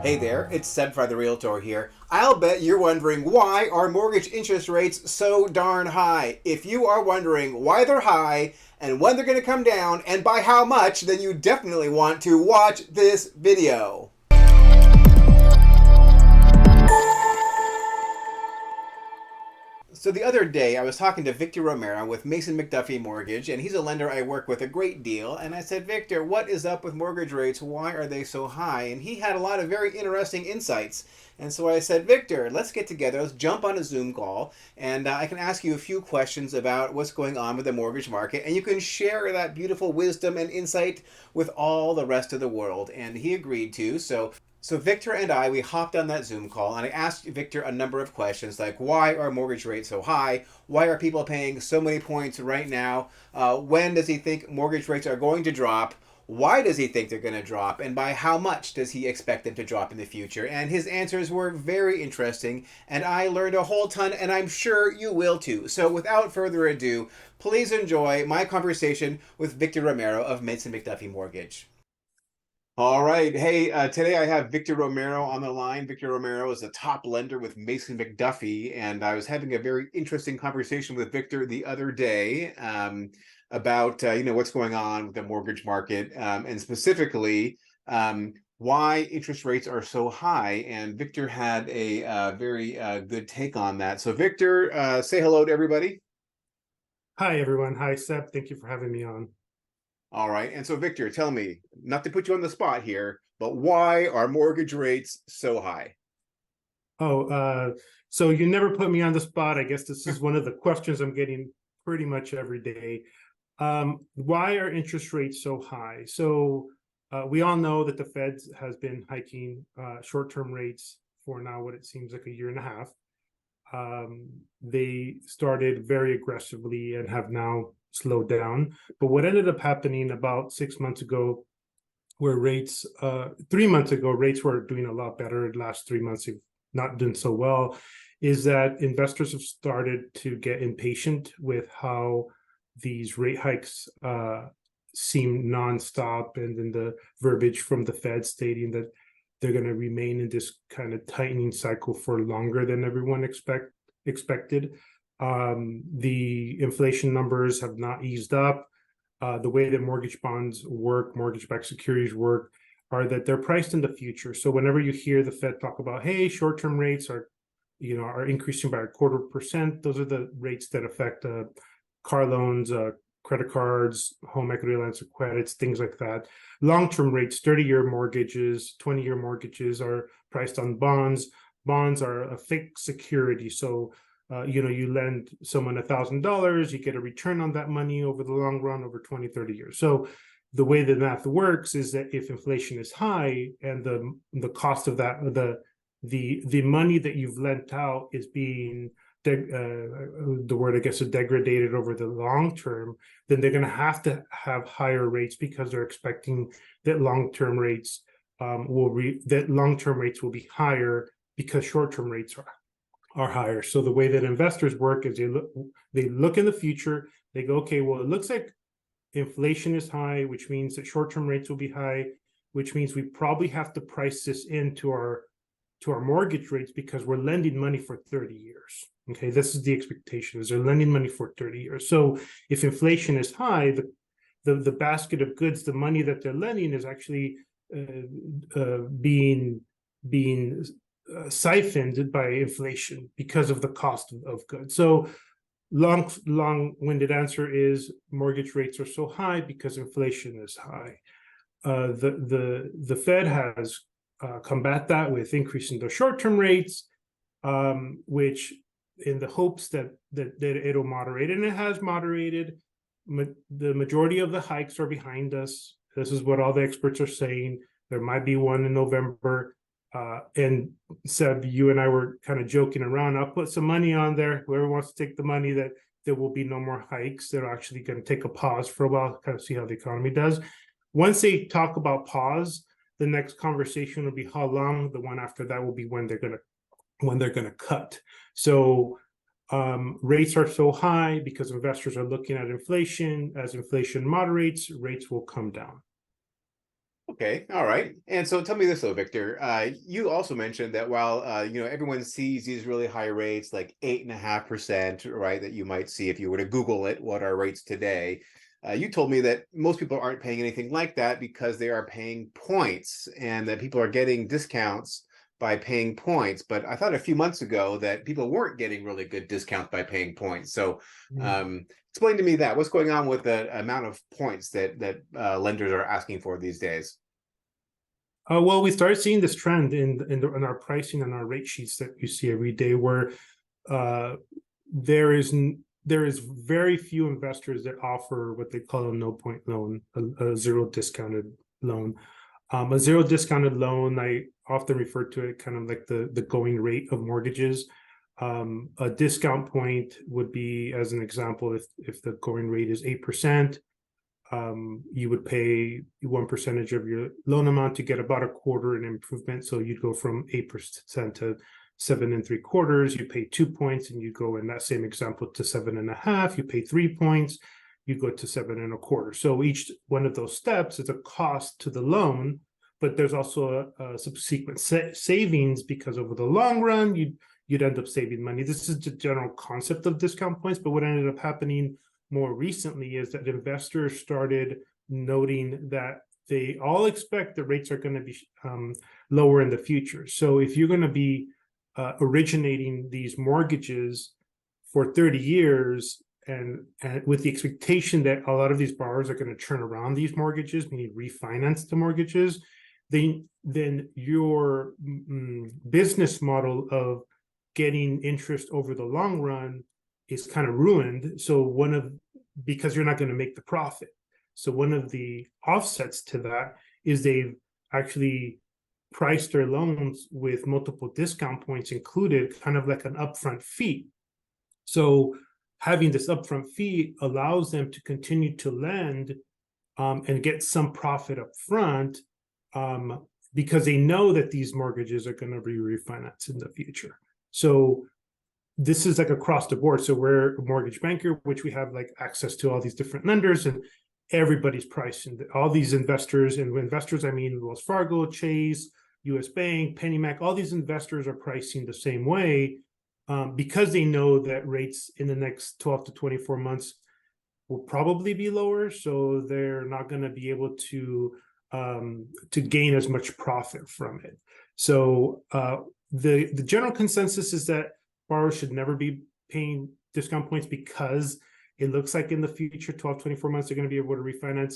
Hey there, it's Seb for the Realtor here. I'll bet you're wondering why are mortgage interest rates so darn high. If you are wondering why they're high and when they're going to come down and by how much, then you definitely want to watch this video. So the other day, I was talking to Victor Romero with Mason McDuffie Mortgage, and he's a lender I work with a great deal. And I said, Victor, what is up with mortgage rates? Why are they so high? And he had a lot of very interesting insights. And so I said, Victor, let's get together. Let's jump on a Zoom call, and I can ask you a few questions about what's going on with the mortgage market, and you can share that beautiful wisdom and insight with all the rest of the world. And he agreed to. So Victor and I, we hopped on that Zoom call, and I asked Victor a number of questions like, why are mortgage rates so high? Why are people paying so many points right now? When does he think mortgage rates are going to drop? Why does he think they're going to drop? And by how much does he expect them to drop in the future? And his answers were very interesting, and I learned a whole ton, and I'm sure you will too. So without further ado, please enjoy my conversation with Victor Romero of Mason McDuffie Mortgage. All right. Hey, today I have Victor Romero on the line. Victor Romero is a top lender with Mason McDuffie, and I was having a very interesting conversation with Victor the other day about what's going on with the mortgage market, and specifically why interest rates are so high. And Victor had a very good take on that. So Victor, say hello to everybody. Hi, everyone. Hi, Seb. Thank you for having me on. All right. And so, Victor, tell me, not to put you on the spot here, but why are mortgage rates so high? So you never put me on the spot. I guess this is one of the questions I'm getting pretty much every day. Why are interest rates so high? So we all know that the Fed has been hiking short-term rates for now what it seems like a year and a half. They started very aggressively and have now slowed down. But what ended up happening about 6 months ago, where rates, 3 months ago, rates were doing a lot better. The last 3 months have not done so well, is that investors have started to get impatient with how these rate hikes seem nonstop, and then the verbiage from the Fed stating that they're going to remain in this kind of tightening cycle for longer than everyone expected. The inflation numbers have not eased up. The way that mortgage bonds work, mortgage-backed securities work, are that they're priced in the future. So whenever you hear the Fed talk about, hey, short-term rates are increasing by 0.25%, those are the rates that affect car loans, credit cards, home equity lines of credits, things like that. Long-term rates, 30-year mortgages, 20-year mortgages are priced on bonds. Bonds are a fixed security. So you lend someone $1,000, you get a return on that money over the long run, over 20, 30 years. So the way the math works is that if inflation is high and the cost of that, the money that you've lent out is being the word I guess is degraded over the long term, then they're going to have higher rates because they're expecting that long-term rates will be higher because short-term rates are higher. So the way that investors work is they look in the future, they go, okay, well, it looks like inflation is high, which means that short-term rates will be high, which means we probably have to price this into our mortgage rates because we're lending money for 30 years. Okay, this is the expectation, is they're lending money for 30 years. So if inflation is high, the basket of goods, the money that they're lending is actually being siphoned by inflation because of the cost of goods. So long-winded answer is mortgage rates are so high because inflation is high. The Fed has combat that with increasing the short-term rates, which in the hopes that it'll moderate, and it has moderated. The majority of the hikes are behind us. This is what all the experts are saying. There might be one in November. And Seb, you and I were kind of joking around. I'll put some money on there. Whoever wants to take the money, that there will be no more hikes. They're actually going to take a pause for a while, kind of see how the economy does. Once they talk about pause, the next conversation will be how long. The one after that will be when they're going to cut. So rates are so high because investors are looking at inflation. As inflation moderates, rates will come down. Okay, all right. And so tell me this though, Victor. You also mentioned that while everyone sees these really high rates, like 8.5%, right, that you might see if you were to Google it, what are rates today? You told me that most people aren't paying anything like that because they are paying points, and that people are getting discounts by paying points. But I thought a few months ago that people weren't getting really good discounts by paying points. So explain to me that what's going on with the amount of points that lenders are asking for these days. Well, we started seeing this trend in our pricing and our rate sheets that you see every day, where uh, there is very few investors that offer what they call a no point loan, a zero discounted loan. A zero discounted loan, I often refer to it kind of like the going rate of mortgages. A discount point would be, as an example, if the going rate is 8%, you would pay 1% of your loan amount to get about a quarter in improvement. So you'd go from 8% to 7.75. You pay 2 points, and you go in that same example to 7.5. You pay 3 points. You go to 7.25. So each one of those steps is a cost to the loan, but there's also a subsequent savings, because over the long run, you'd end up saving money. This is the general concept of discount points, but what ended up happening more recently is that investors started noting that they all expect the rates are going to be lower in the future. So if you're going to be originating these mortgages for 30 years, and with the expectation that a lot of these borrowers are going to turn around these mortgages, meaning refinance the mortgages, then your business model of getting interest over the long run is kind of ruined. So because you're not going to make the profit. So one of the offsets to that is they've actually priced their loans with multiple discount points included, kind of like an upfront fee. So having this upfront fee allows them to continue to lend and get some profit up front, because they know that these mortgages are going to be refinanced in the future. So this is like across the board. So we're a mortgage banker, which we have like access to all these different lenders, and everybody's pricing all these investors. And with investors, I mean Wells Fargo, Chase, US Bank, PennyMac. All these investors are pricing the same way, because they know that rates in the next 12 to 24 months will probably be lower. So they're not going to be able to gain as much profit from it. So the general consensus is that borrowers should never be paying discount points, because it looks like in the future, 12, 24 months, they're going to be able to refinance.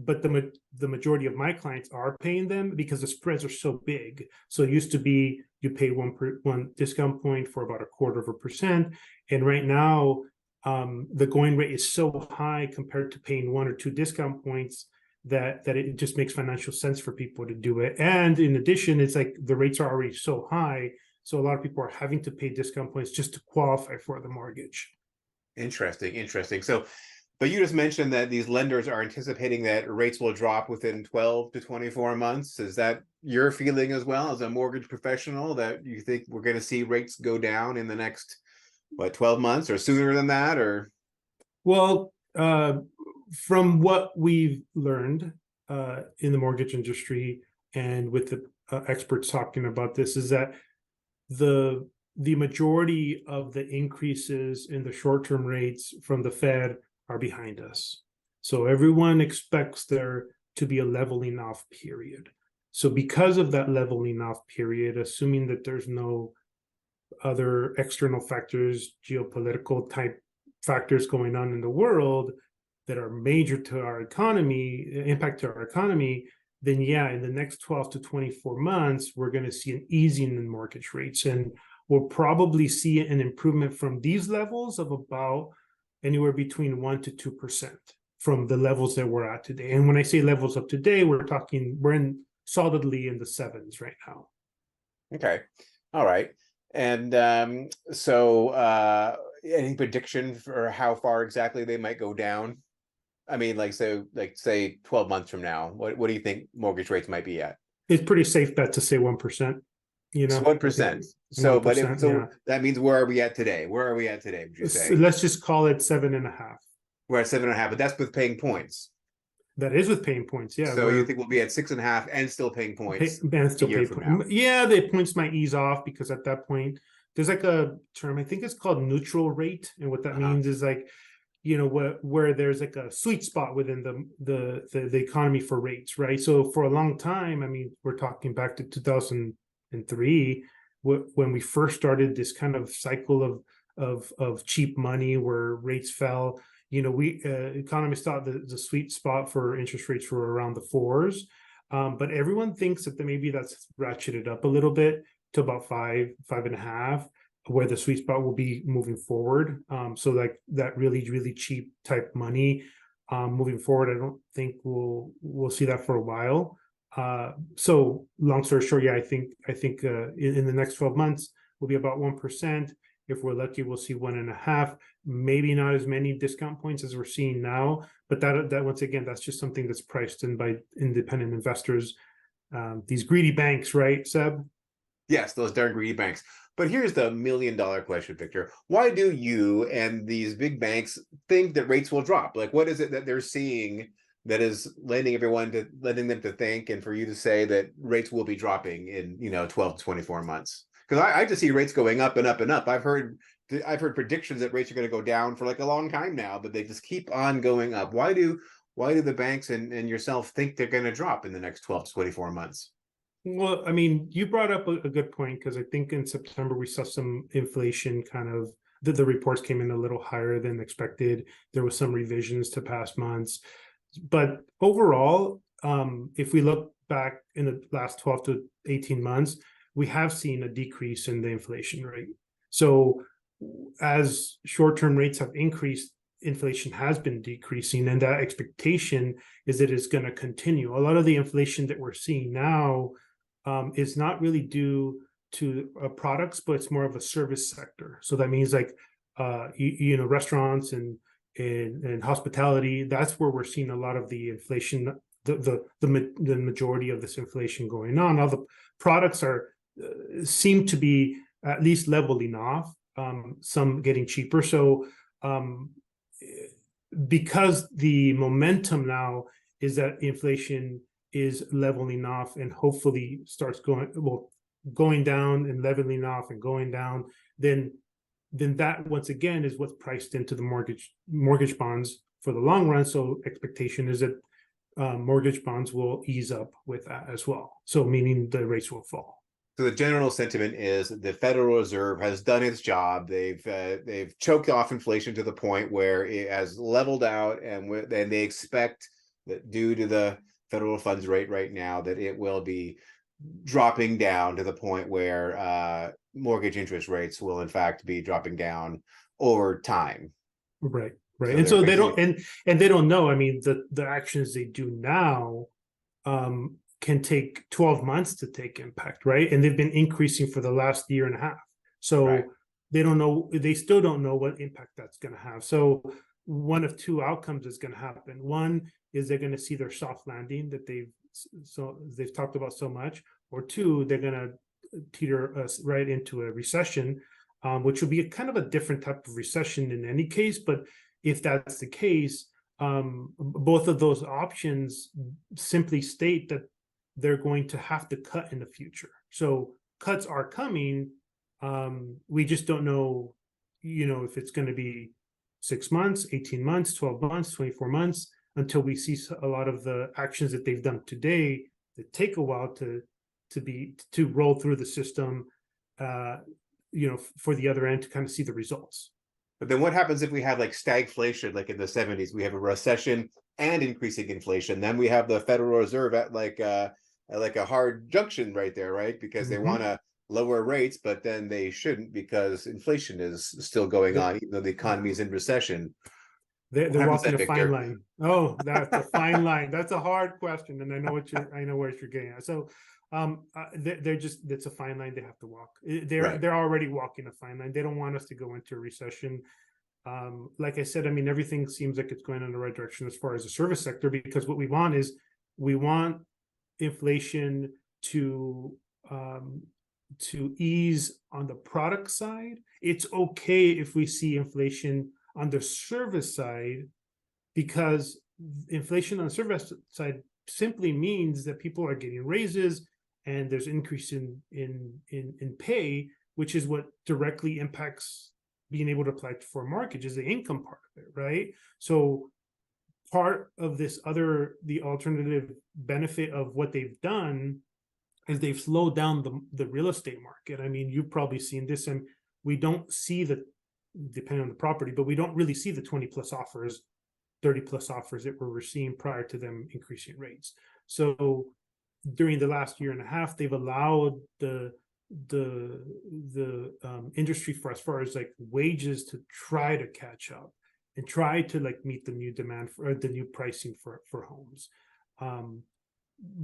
But the majority of my clients are paying them because the spreads are so big. So it used to be you pay one discount point for about 1/4%. And right now, the going rate is so high compared to paying 1 or 2 discount points that it just makes financial sense for people to do it. And in addition, it's like the rates are already so high. So a lot of people are having to pay discount points just to qualify for the mortgage. Interesting. So, but you just mentioned that these lenders are anticipating that rates will drop within 12 to 24 months. Is that your feeling as well as a mortgage professional, that you think we're going to see rates go down in the next, 12 months or sooner than that? Or Well, from what we've learned in the mortgage industry and with the experts talking about this, is that the majority of the increases in the short-term rates from the Fed are behind us. So everyone expects there to be a leveling off period. So because of that leveling off period, assuming that there's no other external factors, geopolitical type factors going on in the world that are major to our economy, impact to our economy, then yeah, in the next 12 to 24 months, we're going to see an easing in mortgage rates. And we'll probably see an improvement from these levels of about anywhere between 1 to 2% from the levels that we're at today. And when I say levels of today, we're solidly in the 7s right now. okay, all right. And any prediction for how far exactly they might go down? I mean, say 12 months from now, what do you think mortgage rates might be at? It's pretty safe bet to say 1%. So 1%. So, 1%, yeah. That means where are we at today? Where are we at today? Would you say? Let's just call it 7.5. We're at 7.5, but that's with paying points. That is with paying points. Yeah, So you we're think we'll be at 6.5 and still paying points and a still year pay from now? points. Yeah, the points might ease off because at that point there's like a term, I think it's called neutral rate, and what that Uh-huh. means is like, where there's like a sweet spot within the economy for rates, right? So for a long time, I mean, we're talking back to 2003, when we first started this kind of cycle of cheap money where rates fell. We economists thought the sweet spot for interest rates were around the fours, but everyone thinks that maybe that's ratcheted up a little bit to about 5.5, where the sweet spot will be moving forward. So like that really, really cheap type money moving forward, I don't think we'll see that for a while. So long story short, yeah, I think in the next 12 months will be about 1%. If we're lucky, we'll see 1.5, maybe not as many discount points as we're seeing now, but that once again, that's just something that's priced in by independent investors. These greedy banks, right, Seb? Yes, those darn greedy banks. But here's the $1 million question, Victor. Why do you and these big banks think that rates will drop? Like, what is it that they're seeing that is letting them to think, and for you to say that rates will be dropping in 12 to 24 months? Because I just see rates going up and up and up. I've heard predictions that rates are going to go down for like a long time now, but they just keep on going up. Why do the banks and yourself think they're going to drop in the next 12 to 24 months? Well, I mean, you brought up a good point, because I think in September we saw some inflation kind of, the reports came in a little higher than expected. There was some revisions to past months. But overall, if we look back in the last 12 to 18 months, we have seen a decrease in the inflation rate. So as short-term rates have increased, inflation has been decreasing, and that expectation is that it's going to continue. A lot of the inflation that we're seeing now is not really due to products, but it's more of a service sector. So that means like restaurants and hospitality. That's where we're seeing a lot of the inflation, the majority of this inflation going on. All the products seem to be at least leveling off. Some getting cheaper. So because the momentum now is that inflation is leveling off and hopefully starts going down and leveling off and going down, then that once again is what's priced into the mortgage bonds for the long run. So expectation is that mortgage bonds will ease up with that as well. So meaning the rates will fall. So the general sentiment is the Federal Reserve has done its job. They've choked off inflation to the point where it has leveled out, and they expect that due to the federal funds rate right now that it will be dropping down to the point where mortgage interest rates will in fact be dropping down over time. Right. Right. So and so they basically don't and they don't know. I mean, the actions they do now can take 12 months to take impact, right? And they've been increasing for the last year and a half. So right. they don't know, they still don't know what impact that's going to have. So one of two outcomes is going to happen. One is they're going to see their soft landing that they've talked about so much, or two, they're going to teeter us right into a recession, which will be a kind of a different type of recession in any case. But if that's the case, both of those options simply state that they're going to have to cut in the future. So cuts are coming. We just don't know, if it's going to be 6 months, 18 months, 12 months, 24 months, until we see a lot of the actions that they've done today that take a while to roll through the system, for the other end to kind of see the results. But then what happens if we have like stagflation, like in the 70s? We have a recession and increasing inflation. Then we have the Federal Reserve at like a hard junction right there, right? Because they want to lower rates, but then they shouldn't because inflation is still going on, even though the economy is in recession. They're walking a fine line. Oh, that's a fine line. That's a hard question, and I know where you're getting at. So it's a fine line they have to walk. They're already walking a fine line. They don't want us to go into a recession. Like I said, I mean, everything seems like it's going in the right direction as far as the service sector, because what we want inflation to ease on the product side. It's okay if we see inflation on the service side, because inflation on the service side simply means that people are getting raises and there's increase in pay, which is what directly impacts being able to apply for a mortgage, is the income part of it, right? So part of the alternative benefit of what they've done is they've slowed down the real estate market. I mean, you've probably seen this, and we don't see depending on the property, but we don't really see the 20 plus offers, 30 plus offers that we were seeing prior to them increasing rates. So during the last year and a half, they've allowed the industry, for as far as like wages, to try to catch up and try to like meet the new demand for the new pricing for homes.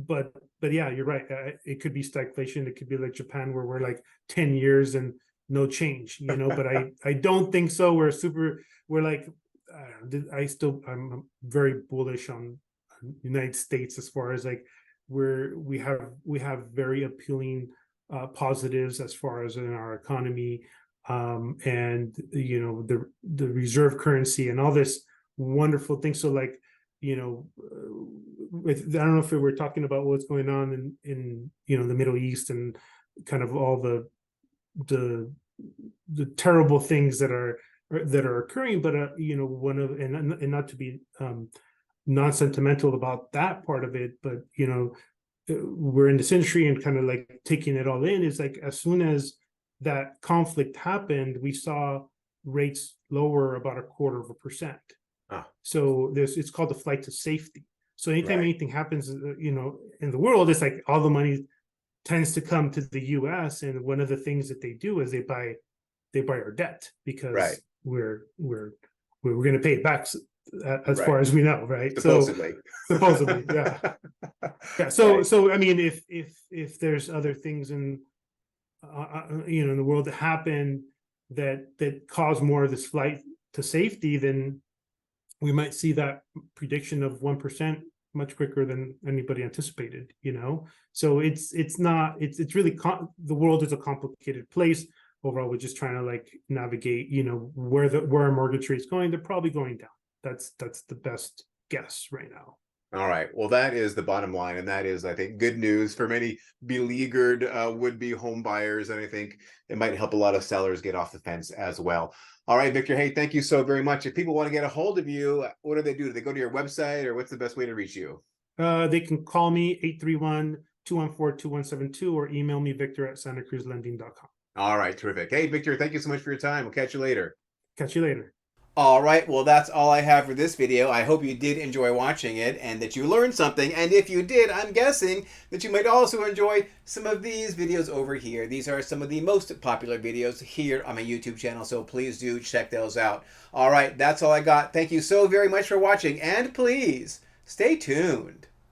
But yeah, you're right. It could be stagflation. It could be like Japan, where we're like 10 years and no change, but I don't think so. We're like, I'm very bullish on United States, as far as like we have very appealing positives as far as in our economy, and the reserve currency and all this wonderful thing. So like, I don't know if we were talking about what's going on in the Middle East and kind of all the terrible things that are occurring, but one of, and not to be non-sentimental about that part of it, but we're in this industry and kind of like taking it all in, is like, as soon as that conflict happened, we saw rates lower about 0.25%. So it's called the flight to safety. So anytime anything happens, in the world, it's like all the money tends to come to the U.S. And one of the things that they do is they buy our debt, because we're going to pay it back as far as we know, right? Supposedly. So supposedly, yeah. Yeah. So I mean, if there's other things in in the world that happen that cause more of this flight to safety, then we might see that prediction of 1% much quicker than anybody anticipated. So it's really the world is a complicated place. Overall, we're just trying to like navigate, where our mortgage rate's going. They're probably going down. That's the best guess right now. All right. Well, that is the bottom line. And that is, I think, good news for many beleaguered would-be home buyers. And I think it might help a lot of sellers get off the fence as well. All right, Victor. Hey, thank you so very much. If people want to get a hold of you, what do they do? Do they go to your website, or what's the best way to reach you? They can call me 831-214-2172 or email me, victor@santacruzlending.com. All right. Terrific. Hey, Victor, thank you so much for your time. We'll catch you later. Catch you later. All right, well, that's all I have for this video. I hope you did enjoy watching it and that you learned something. And if you did, I'm guessing that you might also enjoy some of these videos over here. These are some of the most popular videos here on my YouTube channel, so please do check those out. All right, that's all I got. Thank you so very much for watching, and please stay tuned.